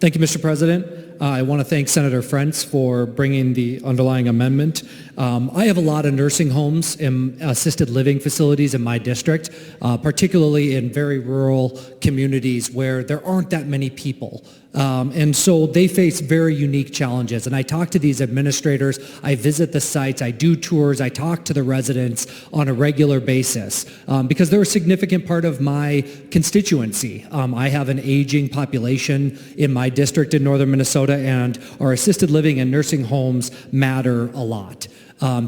Thank you, Mr. President. I want to thank Senator Frentz for bringing the underlying amendment. I have a lot of nursing homes and assisted living facilities in my district, particularly in very rural communities where there aren't that many people. And so they face very unique challenges. And I talk to these administrators, I visit the sites, I do tours, I talk to the residents on a regular basis because they're a significant part of my constituency. I have an aging population in my district in northern Minnesota, and our assisted living and nursing homes matter a lot.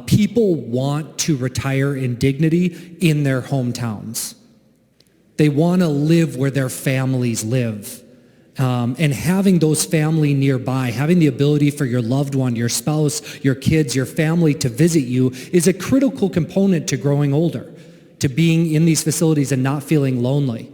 People want to retire in dignity in their hometowns. They want to live where their families live. And having those family nearby, having the ability for your loved one, your spouse, your kids, your family to visit you is a critical component to growing older, to being in these facilities and not feeling lonely.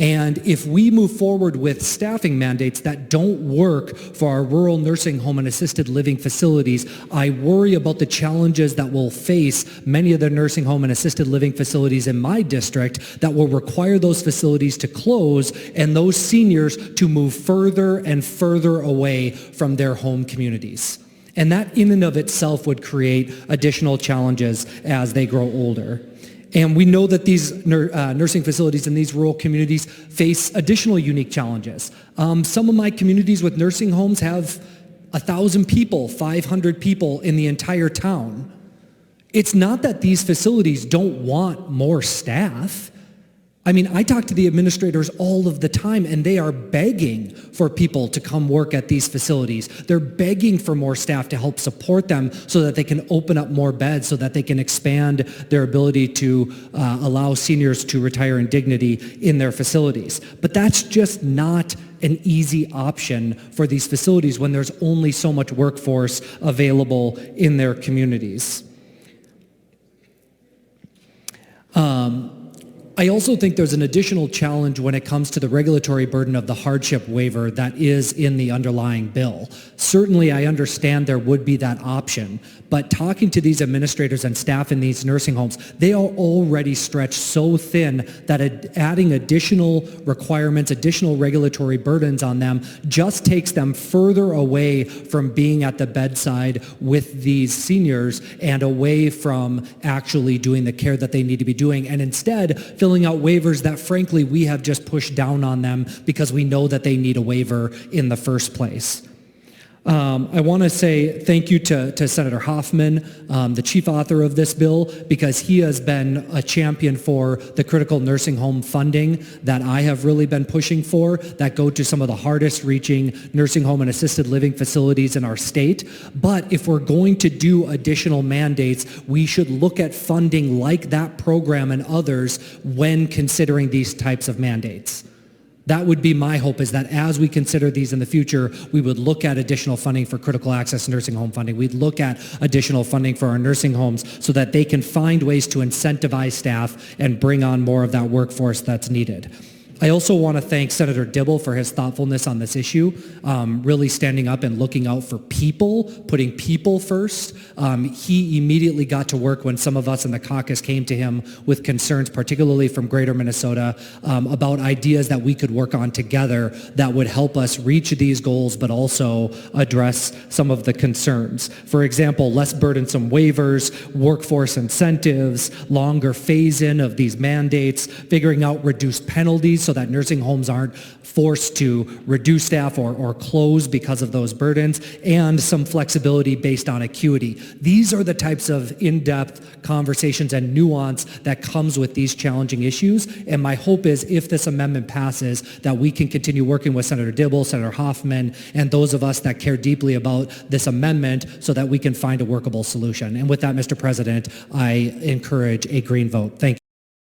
And if we move forward with staffing mandates that don't work for our rural nursing home and assisted living facilities, I worry about the challenges that will face many of the nursing home and assisted living facilities in my district that will require those facilities to close and those seniors to move further and further away from their home communities. And that in and of itself would create additional challenges as they grow older. And we know that these nursing facilities in these rural communities face additional unique challenges. Some of my communities with nursing homes have 1,000 people, 500 people in the entire town. It's not that these facilities don't want more staff. I mean, I talk to the administrators all of the time, and they are begging for people to come work at these facilities. They're begging for more staff to help support them so that they can open up more beds, so that they can expand their ability to allow seniors to retire in dignity in their facilities. But that's just not an easy option for these facilities when there's only so much workforce available in their communities. I also think there's an additional challenge when it comes to the regulatory burden of the hardship waiver that is in the underlying bill. Certainly, I understand there would be that option, but talking to these administrators and staff in these nursing homes, they are already stretched so thin that adding additional requirements, additional regulatory burdens on them just takes them further away from being at the bedside with these seniors and away from actually doing the care that they need to be doing, and instead filling out waivers that frankly we have just pushed down on them because we know that they need a waiver in the first place. I want to say thank you to Senator Hoffman, the chief author of this bill, because he has been a champion for the critical nursing home funding that I have really been pushing for, that go to some of the hardest reaching nursing home and assisted living facilities in our state. But if we're going to do additional mandates, we should look at funding like that program and others when considering these types of mandates. That would be my hope, is that as we consider these in the future, we would look at additional funding for critical access nursing home funding. We'd look at additional funding for our nursing homes so that they can find ways to incentivize staff and bring on more of that workforce that's needed. I also want to thank Senator Dibble for his thoughtfulness on this issue, really standing up and looking out for people, putting people first. He immediately got to work when some of us in the caucus came to him with concerns, particularly from Greater Minnesota, about ideas that we could work on together that would help us reach these goals, but also address some of the concerns. For example, less burdensome waivers, workforce incentives, longer phase-in of these mandates, figuring out reduced penalties so that nursing homes aren't forced to reduce staff or close because of those burdens, and some flexibility based on acuity. These are the types of in-depth conversations and nuance that comes with these challenging issues, and my hope is if this amendment passes that we can continue working with Senator Dibble, Senator Hoffman, and those of us that care deeply about this amendment so that we can find a workable solution. And with that, Mr. President, I encourage a green vote. Thank you.